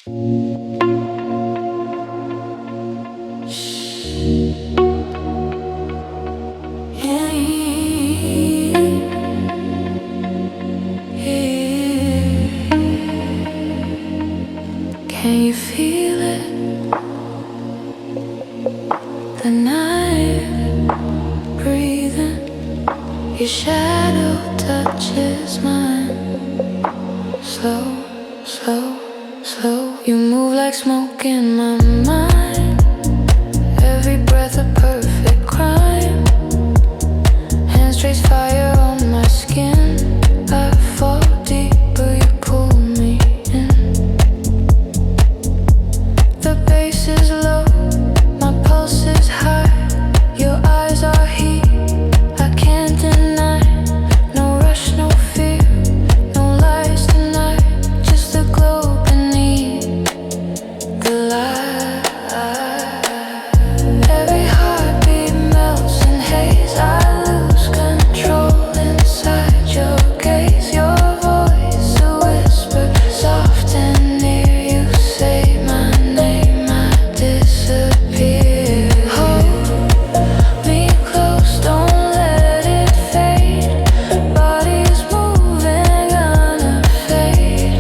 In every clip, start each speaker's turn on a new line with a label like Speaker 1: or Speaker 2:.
Speaker 1: Can you feel it? The night breathing, your shadow touches mine. Slow, slow, slow. You move like smoke in my mind. Every breath a perfect crime. Hands trace fire on my skin. I fall deeper, you pull me in. The bass is low, my pulse is high. Your eyes are heat, I can't deny. No rush, no fear, no lies tonight. Just the glow beneath the light. Every heartbeat melts in haze. I lose control inside your gaze. Your voice a whisper, soft and near. You say my name, I disappear. Hold me close, don't let it fade. Body's moving, unafraid.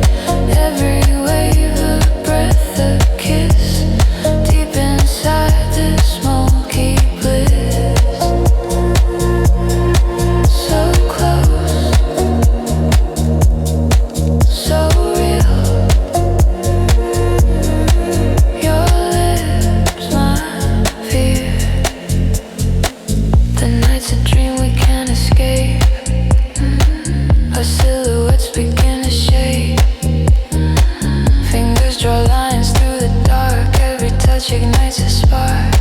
Speaker 1: Every wave a breath, a kiss. Deep inside this smoky bliss. So close, so real. Your lips, my fear. The night's a dream we can't escape. Our silhouettes begin to shake. Fingers draw lines through the dark. Every touch ignites a spark.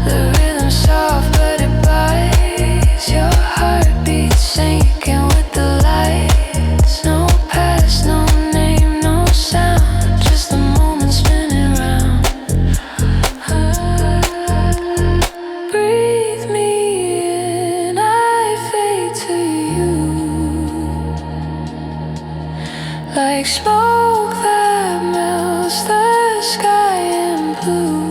Speaker 1: The rhythm's soft but it bites. Your heartbeat sinking with the lights. No past, no name, no sound. Just the moment spinning round. Breathe me in, I fade to you. Like smoke that melts the sky in blue.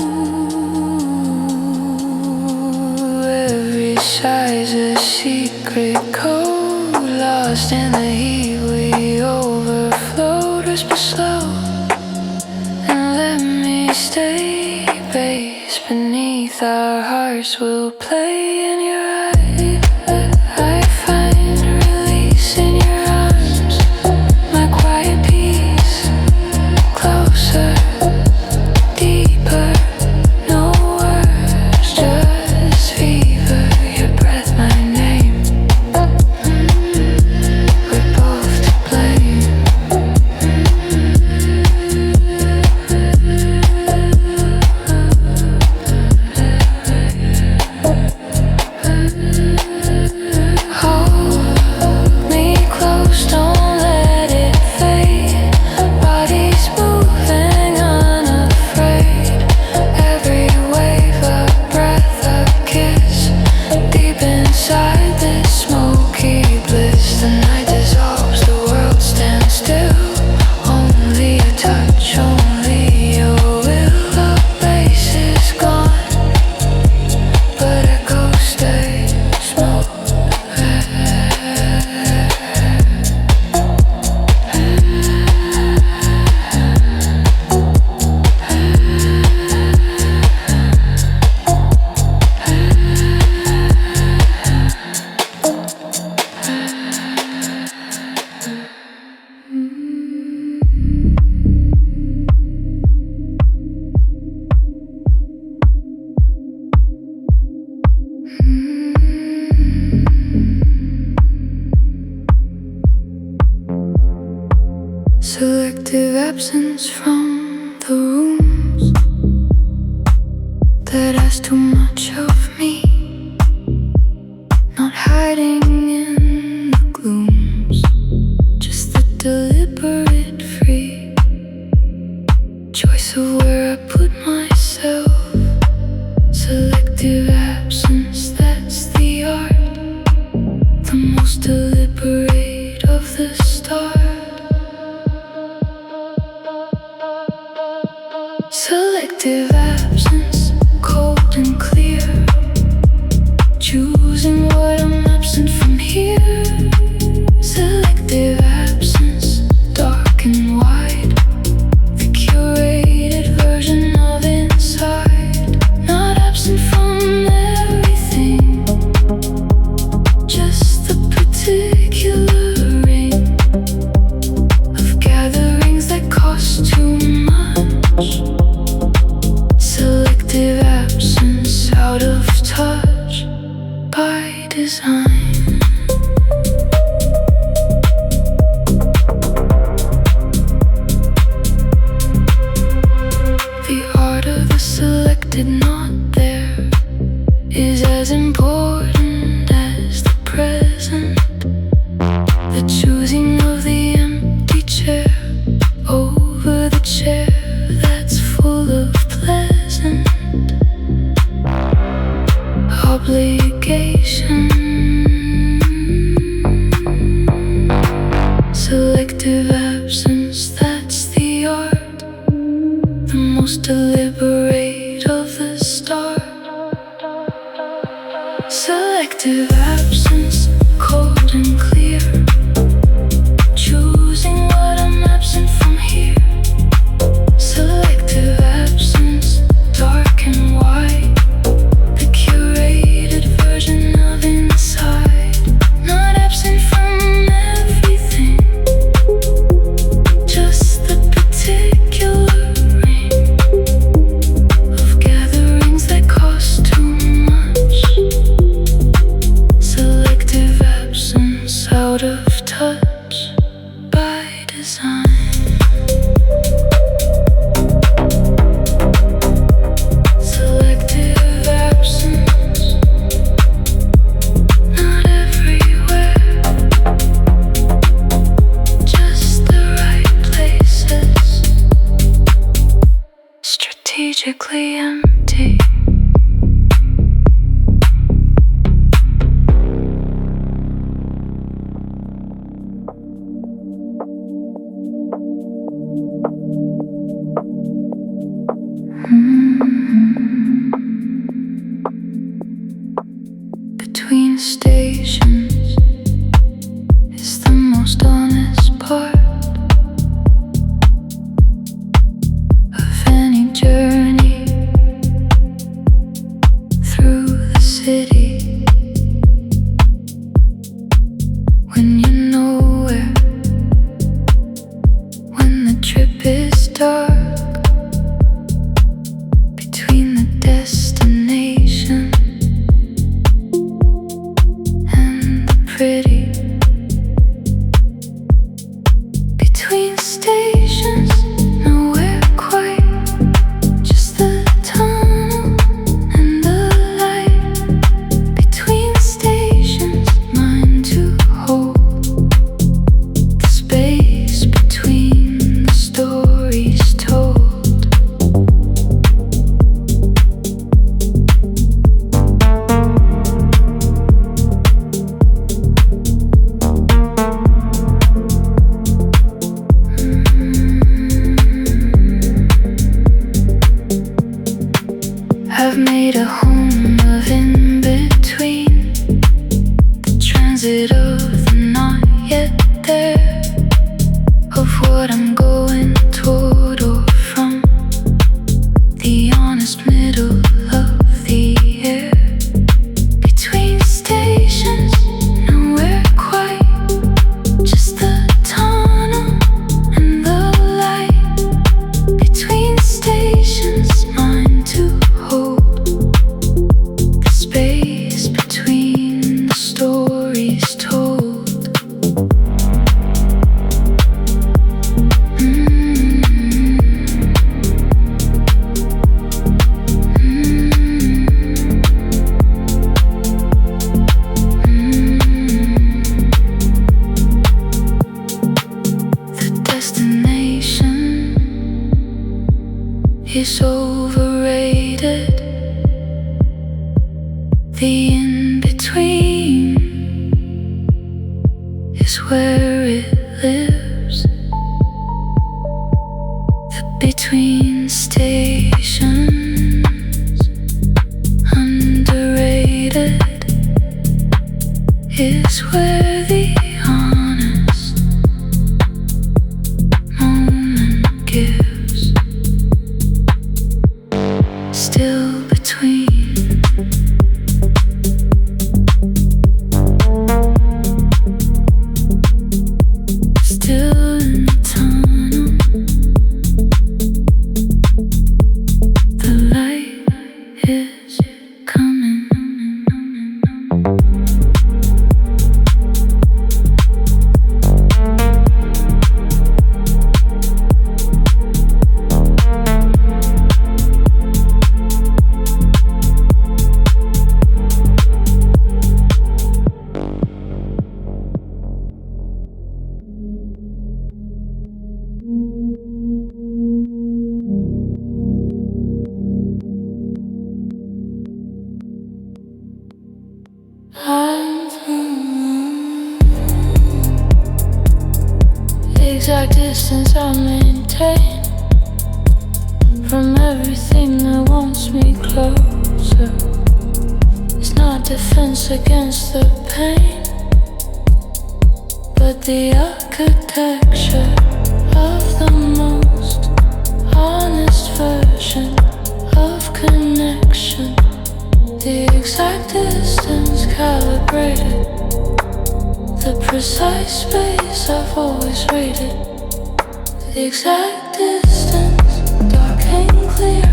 Speaker 1: Every sigh's a secret code, lost in the heat we overflowed. Whisper slow and let me stay. Bass beneath our hearts will play in your eyes. I find release in your arms. My quiet peace, closer, deeper, no words, just fever. Your breath, my name. We're both to blame. Hold me close, don't let it fade. Body's moving, unafraid. Every wave a breath, a kiss. Deep inside this smoky bliss. The night dissolves, the world stands still. Only a touch, only your will. The bass is gone, but echoes stay small. Selective absence from the rooms that ask too much of me. Not hiding in the glooms, just the deliberate free choice of where I put myself. Selective absence, that's the art. The most deliberate of the start. touch by design. Selective absence, not everywhere, just the right places, strategically empty. Between stations is the most honest part of any journey through the city. When you're nowhere, when the trip is dark, between the destination and the pretty, between stations, nowhere quite, just the tunnel and the light. Between stations, mine to hold the space between the stories told. I've made a home of in between, the transit of the not yet there, of what I'm going toward or from, the honest middle of the air. Between stations, nowhere quite, just the tunnel and the light. Between stations, mine to hold the space between the stories told. The destination is overrated. The in-between is where it lives. The between stations, underrated, is where the honest moment gives. Still between. Still in the tunnel, the light is coming. The exact distance I maintain from everything that wants me closer. It's not defense against the pain, but the architecture of the most honest version of connection. The exact distance calibrated, the precise space I've always rated. The exact distance, dark and clear,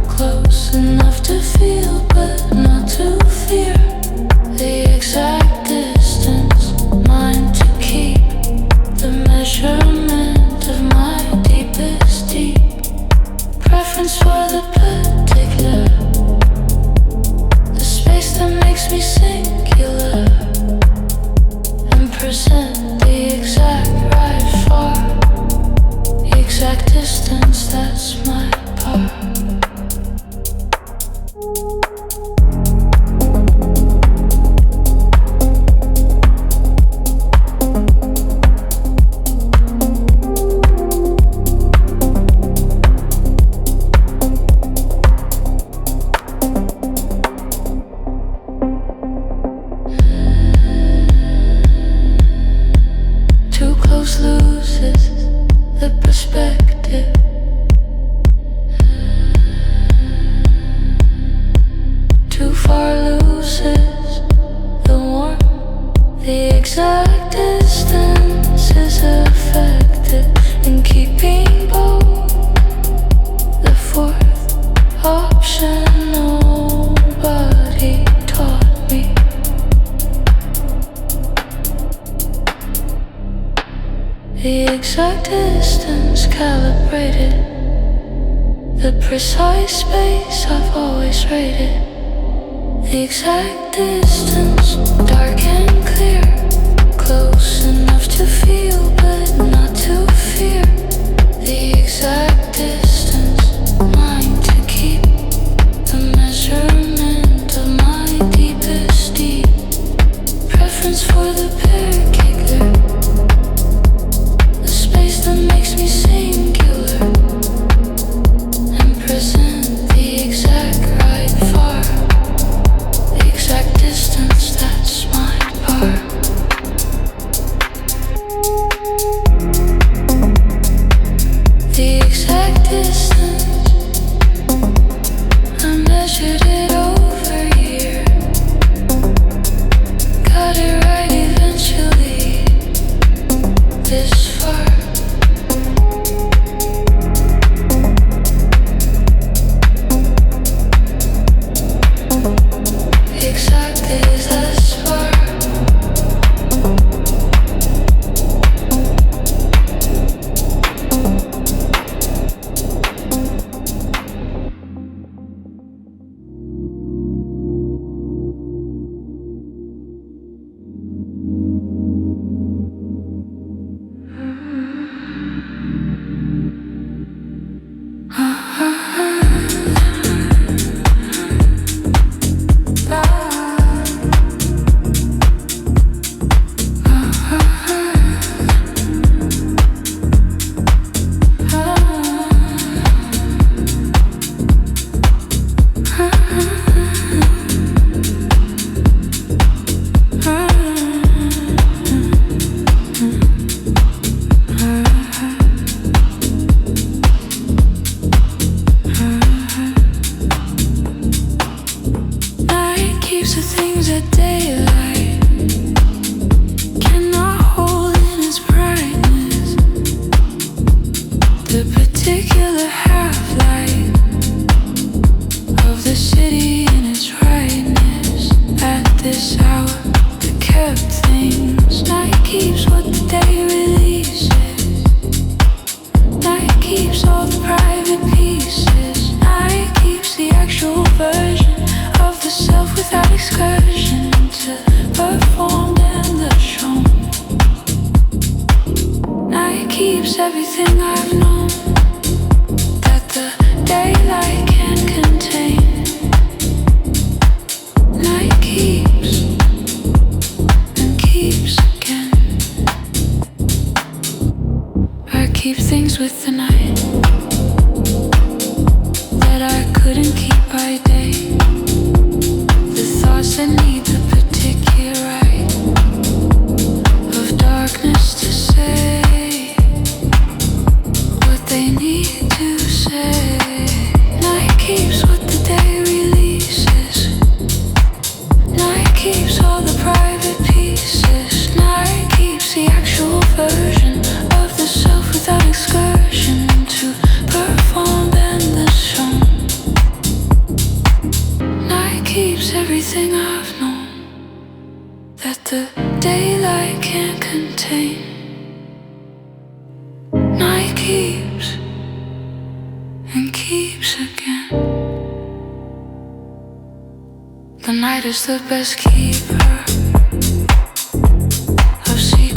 Speaker 1: close enough to feel but not to fear. The exact distance, mine to keep. present the exact right far, the exact distance, that's my part. Precise space I've always rated. The exact distance, dark and clear, close enough to feel but not to fear. The exact distance, mine to keep, the measurement of my deepest deep. Preference for the parakicker, the space that makes me singular. Present the exact right far, the exact distance, that's my part. The exact distance, I measured it over here. Got it right eventually, this far. Everything I've known that the daylight can't contain. Night keeps and keeps again. I keep things with the night that I couldn't keep by day. The thoughts that need the particular right of darkness to say they need to say. Night keeps what the day releases. Night keeps all the private pieces. Night keeps the actual version of the self without excursion to perform and the shown. Night keeps everything I've known that the daylight can't contain. Night keeps and keeps again. The night is the best keeper of secrets.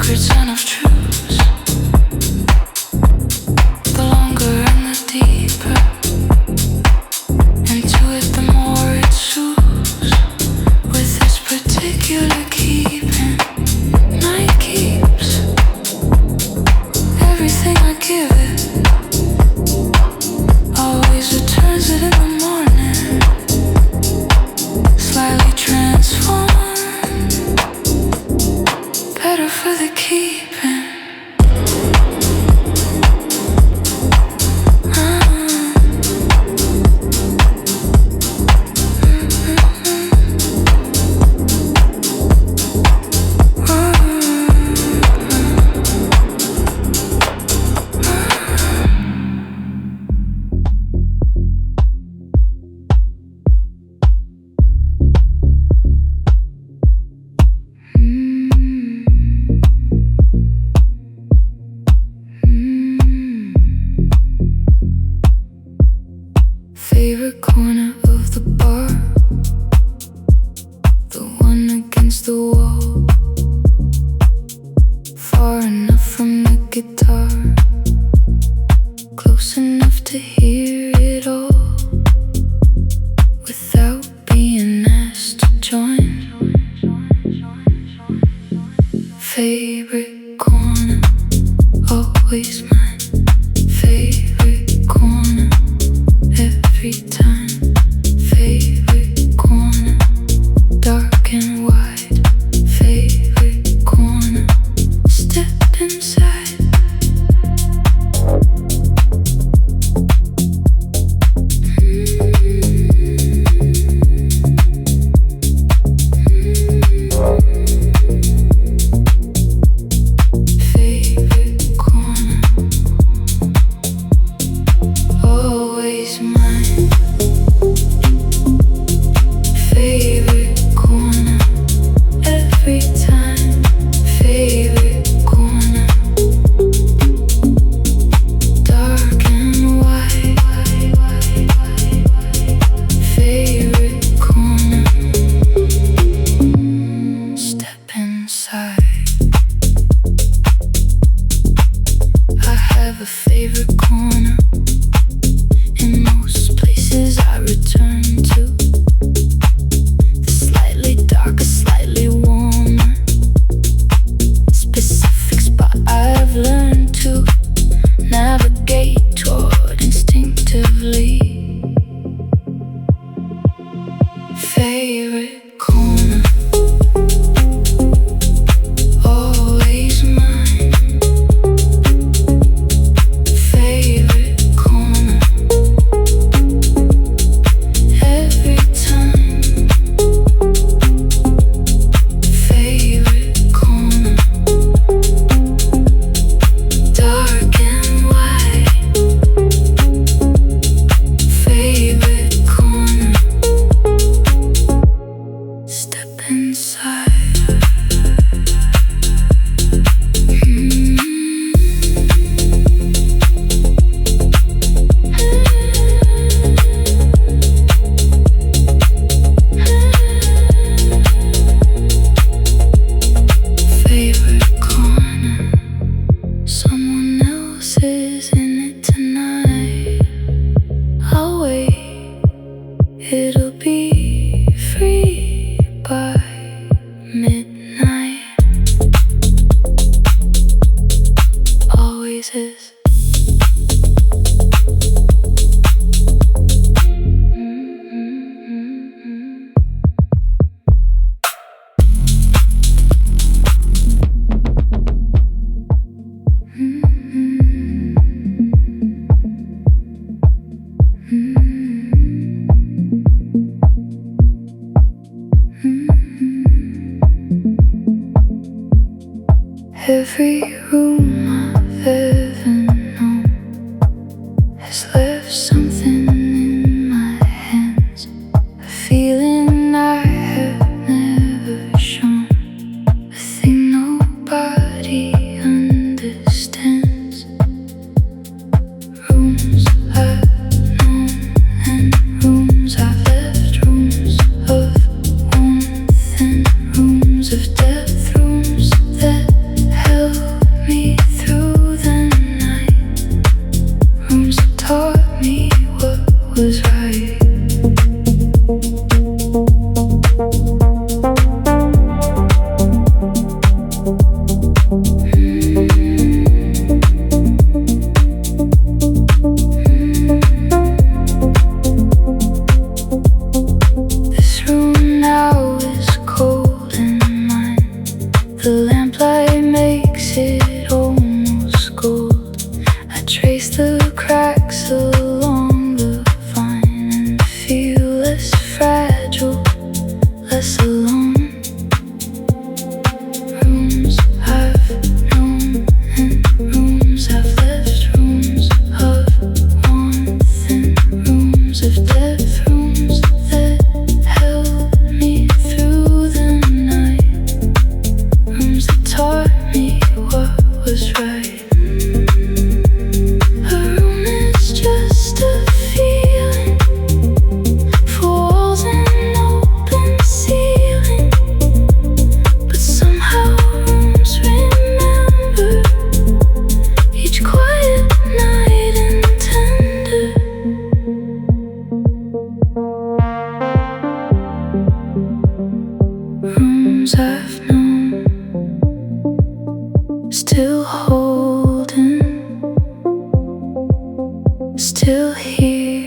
Speaker 1: Every room I've ever known has left something in my hands, a feeling I have never shown, a thing nobody understands. Rooms I've known and rooms I've left, rooms of warmth and rooms of depth, rooms that held Still holding, still here.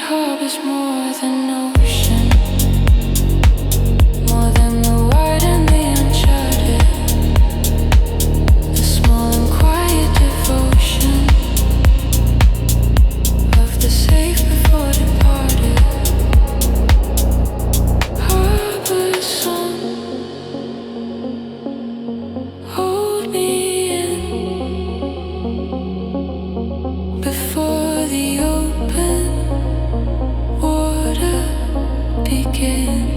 Speaker 1: Harbor's more than ocean, more than the wide and the uncharted, the small and quiet devotion of the safe before departed. Harbor's song, hold me in before the open water begins.